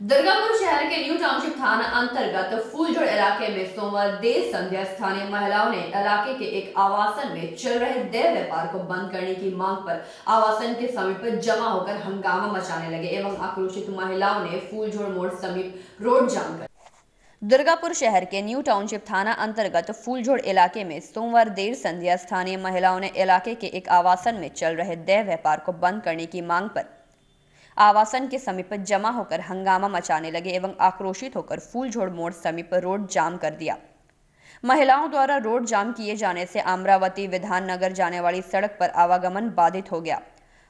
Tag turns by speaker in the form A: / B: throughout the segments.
A: दुर्गापुर शहर के new township थाना अंतर्गत फूलजोड़ इलाके में सोमवार देर संध्या स्थानीय महिलाओं ने इलाके के एक आवासन में चल रहे देह व्यापार को बंद करने की मांग पर आवासन के समीप जमा होकर हंगामा मचाने लगे एवं आक्रोशित महिलाओं ने फूलजोड़ मोड़ समीप रोड जाम कर दुर्गापुर शहर के न्यू टाउनशिप थाना अंतर्गत फूलजोड़ इलाके में सोमवार देर संध्या स्थानीय महिलाओं ने इलाके के एक आवासन में चल रहे देह व्यापार को बंद करने की मांग पर आवासन के समीप जमा होकर हंगामा मचाने लगे एवं आक्रोशित होकर फूलजोड़ मोड़ समीप रोड जाम कर दिया। महिलाओं द्वारा रोड जाम किए जाने से अमरावती विधाननगर जाने वाली सड़क पर आवागमन बाधित हो गया।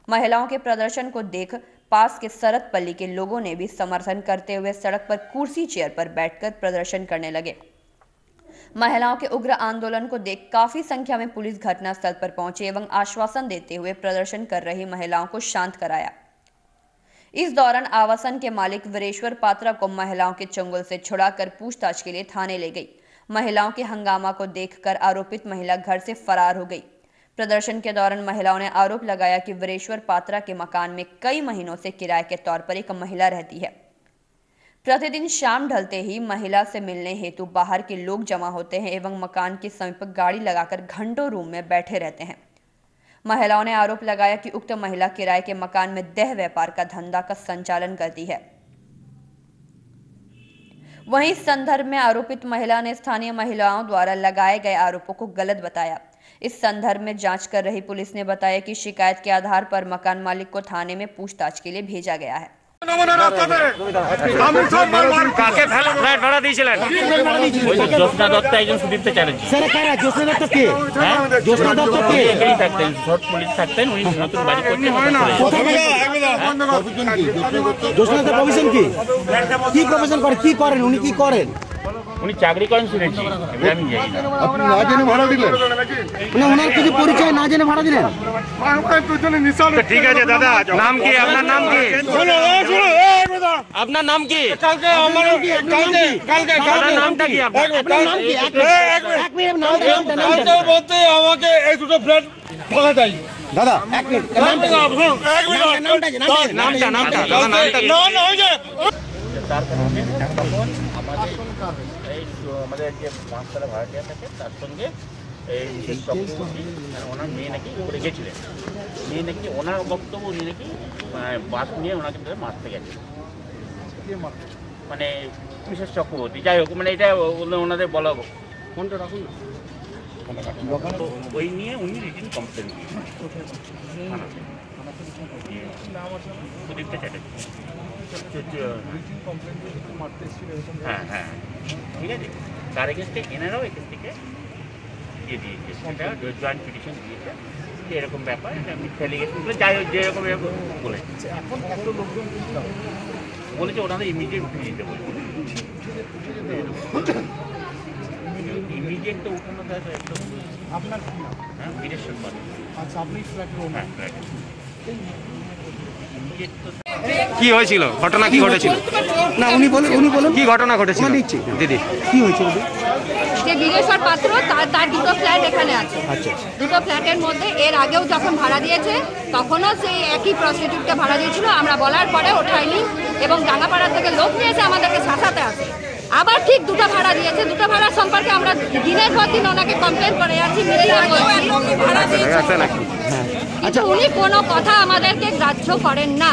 A: महिलाओं के प्रदर्शन को देख पास के सरतपल्ली के लोगों ने भी समर्थन करते हुए सड़क पर कुर्सी चेयर पर बैठकर प्रदर्शन करने लगे। महिलाओं के उग्र आंदोलन को देख काफी संख्या में पुलिस घटनास्थल पर पहुंची एवं आश्वासन देते हुए प्रदर्शन कर रही महिलाओं को शांत कराया। इस दौरान आवासन के मालिक वीरेश्वर पात्रा को महिलाओं के चंगुल से छुड़ाकर पूछताछ के लिए थाने ले गई। महिलाओं के हंगामा को देखकर आरोपित महिला घर से फरार हो गई। प्रदर्शन के दौरान महिलाओं ने आरोप लगाया कि वीरेश्वर पात्रा के मकान में कई महीनों से किराए के तौर पर एक महिला रहती है। प्रतिदिन शाम ढलते ही महिला से मिलने हेतु बाहर के लोग जमा होते हैं एवं मकान के समीप गाड़ी लगाकर घंटों रूम में बैठे रहते हैं। महिलाओं ने आरोप लगाया कि उक्त महिला किराए के मकान में देह व्यापार का धंधा का संचालन करती है। वहीं इस संदर्भ में आरोपित महिला ने स्थानीय महिलाओं द्वारा लगाए गए आरोपों को गलत बताया। इस संदर्भ में जांच कर रही पुलिस ने बताया कि शिकायत के आधार पर मकान मालिक को थाने में पूछताछ के लिए भेजा गया है।
B: উনি চাকরি করেন শুনেছি, আমি জানি না।
C: আপনি না জেনে ভাড়া দিলেন? মানে ওনার কিছু পরিচয় না জেনে ভাড়া দিলেন?
B: ঠিক আছে দাদা, নাম কি? আপনার নাম কি? আপনার নাম কি? কালকে নামটা কি? আপনার নাম কি? এক মিনিট, নামটা বলতে আমাকে এই দুটো ফ্ল্যাট ভাড়া চাই।
C: দাদা এক মিনিট,
B: তার কারণে তখন আমাদের যে পাঁচতলা ভাড়াটিয়া থাকে তার সঙ্গে এই বিশেষ চক্রবর্তী ওনার মেয়ে নাকি করে গেছিলেন। মেয়ে নাকি ওনার বক্তব্য উনি নাকি বাস নিয়ে ওনাকে মারতে গেছে, মানে বিশেষ চক্রবর্তী। যাই হোক, মানে এটা ওনাদের বলা ফোনটা রাখুন না, ওই নিয়ে উনি রিটিন কমপ্লেন দিয়েছেন সুদীপ্তা চ্যাটার্জি। হ্যাঁ হ্যাঁ, ঠিক আছে। তার এগেন্স্টে এনারাও এখান থেকে দিয়ে দিয়েছে, সেটা জয়েন্ট পিটিশন দিয়েছে যে এরকম ব্যাপার, অ্যালিগেশন যাই হোক যেরকম এরকম বলেছে। এখন এত লোকজন বলেছে ওনাদের ইমিডিয়েট উঠে দিতে বলছে। ইমিডিয়েট তো উঠানো যায়। আপনার হ্যাঁ বীরেশ্বর পাত্র। আচ্ছা, আপনি হ্যাঁ ফ্ল্যাট।
D: কি হয়েছিল? ঘটনা কি ঘটেছিল?
C: না উনি বলুন
D: কি ঘটনা ঘটেছিল দিদি?
C: কি হয়েছিল?
E: যে বীরেশ্বর পাত্র তার দুটো ফ্ল্যাট এখানে আছে।
C: আচ্ছা,
E: দুটো ফ্ল্যাটের মধ্যে এর আগেও যখন ভাড়া দিয়েছে তখনও সেই একই প্রস্টিটিউটকে ভাড়া দিয়েছিল। আমরা বলার পরে ওঠাইনি এবং ডাঙ্গাপাড়া থেকে লোক নিয়েছে আমাদেরকে শাসাতে আসে। আবার ঠিক দুটো ভাড়া দিয়েছে। দুটো ভাড়া সম্পর্কে আমরা দিনের পর দিন ওনাকে কমপ্লেন করে যাচ্ছি, কিন্তু উনি কোনো কথা আমাদেরকে গ্রাহ্য করেন না,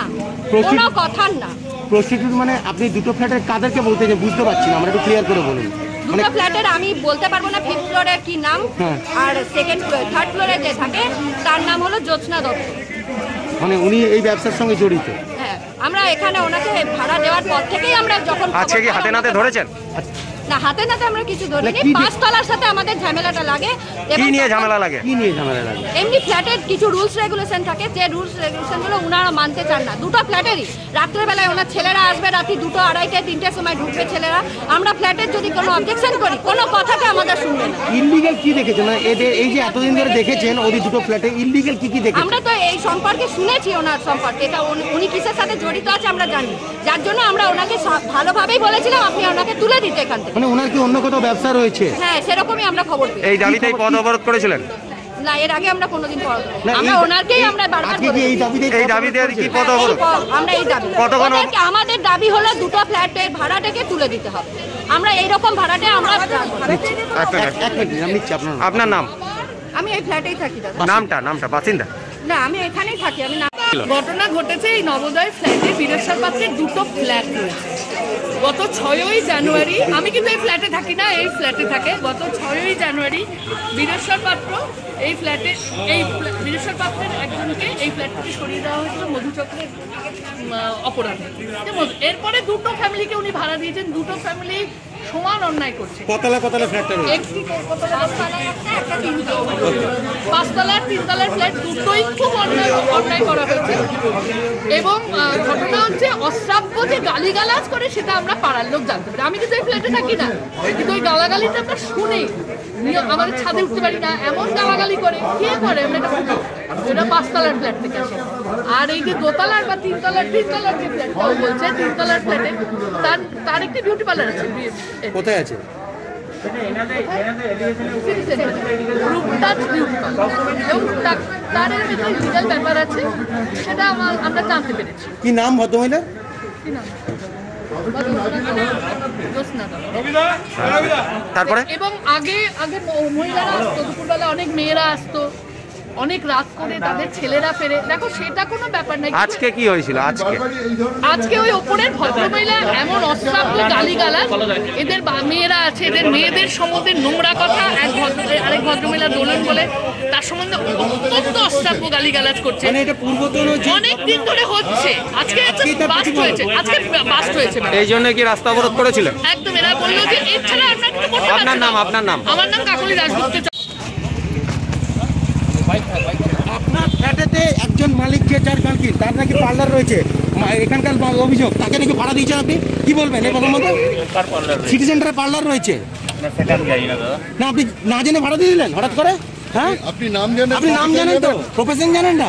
E: কোনো কথার না।
C: প্রস্টিটিউট মানে আপনি দুটো ফ্ল্যাটের কাদেরকে বলতে যে বুঝতে পারছি না, আমরা একটু ক্লিয়ার করে বলুন।
E: দুটো ফ্ল্যাটের আমি বলতে পারবো না 5th ফ্লোরের কি নাম, আর 3rd ফ্লোরে যে থাকে তার নাম হলো জ্যোৎস্না দত্ত।
C: মানে উনি এই ব্যবসার সঙ্গে জড়িত?
E: হ্যাঁ, আমরা এখানে ওনাকে ভাড়া দেওয়ার পর থেকেই আমরা যখন
D: আজকে কি হাতে নাতে ধরেছেন?
E: না, হাতে নাতে আমরা কিছু ধরিনি। 5 তলার সাথে আমাদের ঝামেলাটা লাগে।
D: কি নিয়ে ঝামেলা লাগে?
E: এমনি ফ্ল্যাটের কিছু রুলস রেগুলেশন থাকে, যে রুলস রেগুলেশনগুলো ওনারা মানতে চান না। দুটো ফ্ল্যাটেরই রাত্রেবেলায় ওনার ছেলেরা আসবে, রাত্রি 2টো, 2:30, 3টের সময় ঢুকবে ছেলেরা। আমরা ফ্ল্যাটের যদি কোনো অবজেকশন করি কোনো কথাকে আমাদের শুনবে না।
C: ইললিগ্যাল কি দেখেছেন? মানে এদের এই যে এতদিন ধরে দেখেছেন ওই দুটো ফ্ল্যাটে ইললিগ্যাল কি দেখেছেন?
E: আমরা তো এই সম্পর্কে শুনেছি, ওনার সম্পর্কে। এটা উনি কিসের সাথে জড়িত আছে আমরা জানি, যার জন্য আমরা ওনাকে ভালোভাবেই বলেছিলাম আপনি ওনাকে তুলে দিতে এখান থেকে।
C: মানে ওনার কি অন্য কোথাও ব্যবসা রয়েছে?
E: হ্যাঁ, সেরকমই আমরা খবর পেয়েছি।
D: এই দাবিতেই পদ অবরোধ করেছিলেন?
E: না, এর আগে আমরা কোনোদিন পড়াবো
C: না,
E: আমরা
C: এই-
E: ওনারকেই আমরা বারবার
C: আজকে কি
E: বলেছি।
C: এই দাবিতে
D: এই দাবিতে কি কত বড়
E: আমরা এই দাবি
D: কতক্ষণ
E: ওদেরকে আমাদের দাবি হলো দুটো ফ্ল্যাটের ভাড়াটাকে তুলে দিতে হবে। আমরা এইরকম ভাড়াটে আমরা
C: এক মিনিট নাম নিচ্ছি আপনার নাম।
D: আপনার নাম
E: আমি এই ফ্ল্যাটেই থাকি দাদা।
D: নামটা বাসিন্দা
E: না, আমি এখানেই থাকি। আমি না
F: ঘটনা ঘটেছে এই নবোদয় ফ্ল্যাটে বীরেশ্বর পাত্রের দুটো ফ্ল্যাট রয়েছে। গত 6ই জানুয়ারি, আমি কিন্তু এই ফ্ল্যাটে থাকি না, এই ফ্ল্যাটে থাকে। গত 6ই জানুয়ারি বীরেশ্বর পাত্র এই ফ্ল্যাটে বীরেশ্বর পাত্রের একজনকে এই ফ্ল্যাট থেকে সরিয়ে দেওয়া হয়েছিল মধুচক্রের অপরাধে। এরপরে দুটো ফ্যামিলিকে উনি ভাড়া দিয়েছেন। দুটো ফ্যামিলি সমান অন্যায় করছে।
C: কতলা ফ্ল্যাটটা রয়েছে?
F: একটি পাঁচতলার তিনতলার ফ্ল্যাট দুটোই খুব অন্যায় করা হয়েছে। এবং ঘটনা হচ্ছে অশ্রাব্য যে গালিগালাজ করে সেটা আমরা পাড়ার লোক জানতে পারি। আমি কিন্তু এই ফ্ল্যাটে থাকি না, কিন্তু ওই গালাগালিটা আমরা শুনি। আমাদের ছাদে উঠতে পারি না, এমন গালাগালি করে। কে করে? আমরা এটা শুনি। এটা পাঁচতলার ফ্ল্যাট থেকে আসে। আর এই যে দোতলার বা তিনতলার যে ফ্ল্যাটটা বলছে, তিনতলার ফ্ল্যাটে তার একটি বিউটি পার্লার আছে।
C: কোথায় আছে?
F: তার লিগাল ব্যাপার আছে, সেটা আমরা জানতে পেরেছি।
C: কি নাম ভদ্রমহিলা?
D: তারপরে
F: এবং আগে মহিলারা আসতো, দুপুরবেলা অনেক মেয়েরা আসতো, অনেক রাত করে তাদের ছেলেরা ফেরে। দেখো, সেটা কোনো ব্যাপার নাই।
D: আজকে কি হয়েছিল?
F: আজকে ওই ওপরের ভদ্রমহিলা এমন অশ্রাব্য গালিগালাজ, এদের মেয়েরা আছে, এদের মেয়েদের সম্বন্ধে নোংরা কথা আরেক ভদ্রমহিলা দোলন বলে তার সম্বন্ধে অত্যন্ত অশ্রাব্য গালিগালাজ করছে।
C: মানে এটা পূর্বতন
F: অনেক দিন ধরে হচ্ছে। আজকে বাস্ট হয়েছে,
D: এই জন্য কি রাস্তা অবরোধ করেছিলেন?
F: একদম। এরা বললো যে এছাড়া আমরা কিছু করতে পারছি না।
D: আপনার নাম?
F: আমার নাম কাকলি দাশগুপ্ত।
C: আপনার ফ্ল্যাটেতে একজন মালিক যে যার মালিক, তার নাকি পার্লার রয়েছে, এখানকার অভিযোগ, তাকে নাকি ভাড়া দিয়েছেন। আপনি কি বলবেন এ প্রথমত? সিটি সেন্টারে পার্লার রয়েছে না, আপনি না জেনে ভাড়া দিয়ে দিলেন হঠাৎ করে? হ্যাঁ, আপনি নাম জানেন তো, প্রফেশন জানেন না?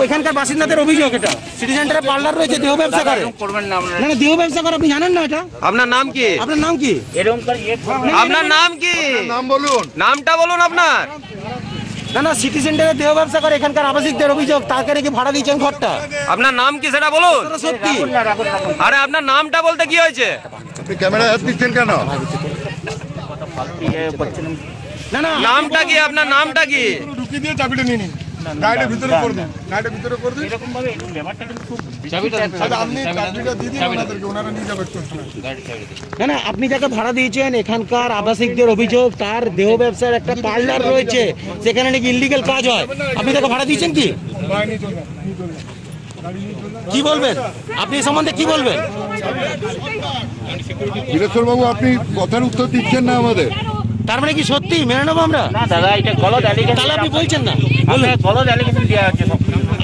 C: এখানকার বাসিন্দাদের অভিযোগ, এটা সিটি সেন্টারে পার্লার রয়েছে, দেহ ব্যবসা করে। না, দেহ ব্যবসা করে, আপনি জানেন না এটা?
D: আপনার নাম কি?
C: আপনার নাম কি?
D: আপনার নাম কি?
C: নাম বলুন,
D: নামটা বলুন আপনার।
C: না, সিটি সেন্টারে দেহ ব্যবসা করে এখানকার আবাসিকদের অভিযোগ, তাকে নাকি ভাড়া দিয়েছেন ঘরটা।
D: আপনার নাম কি সেটা বলুন।
C: সত্যি?
D: আরে আপনার নামটা বলতে কি হয়েছে?
G: আপনি ক্যামেরা হাত দিচ্ছেন কেন?
C: না,
D: নামটা কি? আপনার নামটা কি?
G: ঢুকিয়ে দিয়ে চাবিটা নিয়ে নিন, গাড়িটা ভিতরে করে দিন, গাড়িটা ভিতরে করে দিন।
B: এরকম ভাবে এই ব্যাপারটা কিন্তু খুব
G: আচ্ছা, আপনি চাবিটা দিয়ে দিন ওনাদেরকে, ওনারা নিয়ে যাবে একটু।
C: না, আপনি যাকে ভাড়া দিয়েছেন এখানকার আবাসিকদের অভিযোগ, তার দেহ ব্যবসার একটা পার্লার রয়েছে, সেখানে নাকি ইললিগাল কাজ হয়। আপনি তাকে ভাড়া দিয়েছেন কি? কি বলবেন আপনি এই সম্বন্ধে? কি বলবেন?
G: বীরেশ্বর বাবু, আপনি কথার উত্তর দিচ্ছেন না আমাদের।
C: তার মানে কি সত্যি মেনে নেবো আমরা?
B: না দাদা, এটা গলদ অ্যালিগেশন।
C: তাহলে আপনি বলছেন না?
B: গলদ অ্যালিগেশন দেওয়া হচ্ছে সব।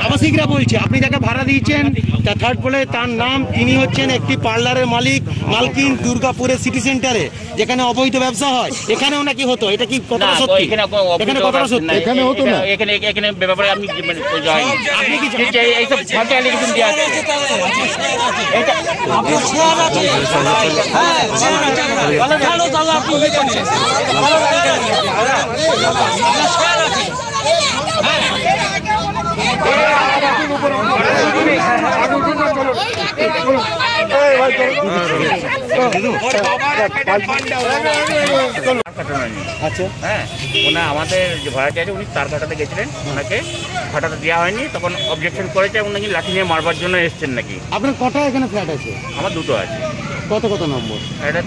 C: আবাসিকরা বলছে আপনি যাকে ভাড়া দিয়েছেন তার থার্ড ফ্লোরে, তার নাম, তিনি হচ্ছেন একটি পার্লারের মালকিন দুর্গাপুরের সিটি সেন্টারে, যেখানে অবৈধ ব্যবসা হয়। এখানেও নাকি হতো, এটা কি কতটা সত্যি? এখানে কতটা সত্যি?
G: এখানে হতো না।
B: এখানে ব্যাপারে আমি
C: আপনি কি
B: এইসব ফাঁকে অ্যালিগেশন দেওয়া আছে।
C: আচ্ছা,
B: হ্যাঁ, ওনা আমাদের যে ভাড়াটি আছে উনি তার কাটাতে গেছিলেন, ওনাকে ভাড়াটা দেওয়া হয়নি, তখন অবজেকশন করেছে এবং নাকি লাঠি নিয়ে মারবার জন্য এসছেন নাকি।
C: আপনার কটা এখানে ফ্ল্যাট আছে?
B: আমার দুটো আছে।
C: কত নম্বর?
B: এটা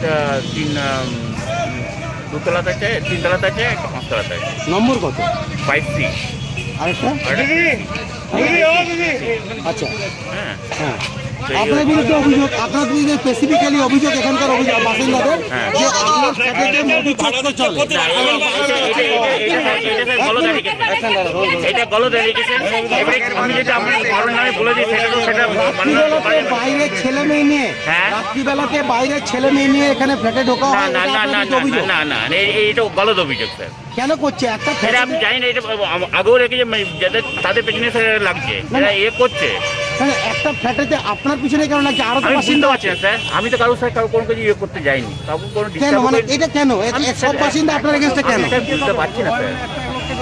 B: দুতলাতে আছে, তিনতলাতে আছে, একটা পাঁচতলাতে আছে।
C: নম্বর কত?
B: 5C।
C: আরেকটা? আচ্ছা,
B: হ্যাঁ,
C: হ্যাঁ। আপনার বিরুদ্ধে অভিযোগ, আপনার বিরুদ্ধে স্পেসিফিক্যালি অভিযোগ এখানকার বাসিন্দাদের যে আপনার ফ্ল্যাটে মধু চক্র চলে।
B: এটা গলদ অ্যালিগেশন। আমি যেটা আপনার কারণ নামে বলে দিই সেটা তো সেটা
C: বাইরের ছেলে মেয়ে নিয়ে,
B: হ্যাঁ,
C: রাত্রিবেলাতে বাইরের ছেলে মেয়ে নিয়ে এখানে ফ্ল্যাটে ঢোকা হয়,
B: না না না না
C: অভিযোগ
B: না না, এইটা গলদ অভিযোগ স্যার।
C: কেন করছে? একটা
B: এটা আমি জানি না, এটা আগেও রেখেছে, যাদের তাদের পেছনে লাগছে, এরা করছে।
C: একটা ফ্ল্যাটেতে আপনার পিছনে কেন লাগছে? আরো তো
B: আমি বুঝতে
C: বাসিন্দা
B: পারছি না স্যার, আমি তো কারোর সাথে কোনো কিছু করতে যাইনি, কাউকে কোনো
C: কেন, মানে এটা কেন? সব বাসিন্দা আপনার এগেন্স্টে কেন?
B: বুঝতে পারছি না স্যার।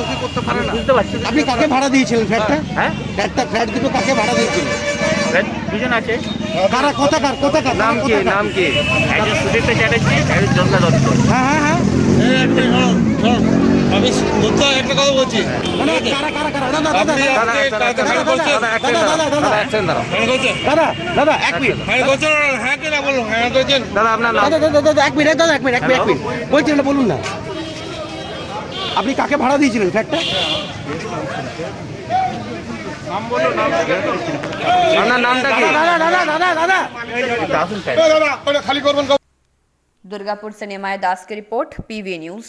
C: দোষী করতে পারে
B: আমি
C: না।
B: বুঝতে পারছি।
C: আপনি কাকে ভাড়া দিয়েছিলেন ফ্ল্যাটটা?
B: হ্যাঁ
C: ফ্ল্যাট দুটো কাকে ভাড়া দিয়েছিলেন?
B: দুজন আছে।
C: কারা কোথাকার?
D: নাম কি নাম কি?
B: একজন সুদীপ্তা চ্যাটার্জি, একজন জন্মা দত্ত।
C: হ্যাঁ হ্যাঁ
G: আমি বুঝতে একটা কথা বলছি
C: কারা কারা কারা দাদা দাদা দাদা দাদা এক মিনিট
G: হ্যাঁ কি না বলুন হ্যাঁ করছেন
D: দাদা আপনার নাম?
C: দাদা দাদা এক মিনিট দাদা এক মিনিট বলছেন না বলুন না আপনি কাকে ভাড়া দিয়েছিলেন ফ্ল্যাটটা?
D: আপনার নামটা কি?
C: দাদা দাদা দাদা দাদা
B: আসুন স্যার।
G: দাদা ওটা খালি করবেন।
A: दुर्गापुर से निमाय दास की रिपोर्ट, PV न्यूज।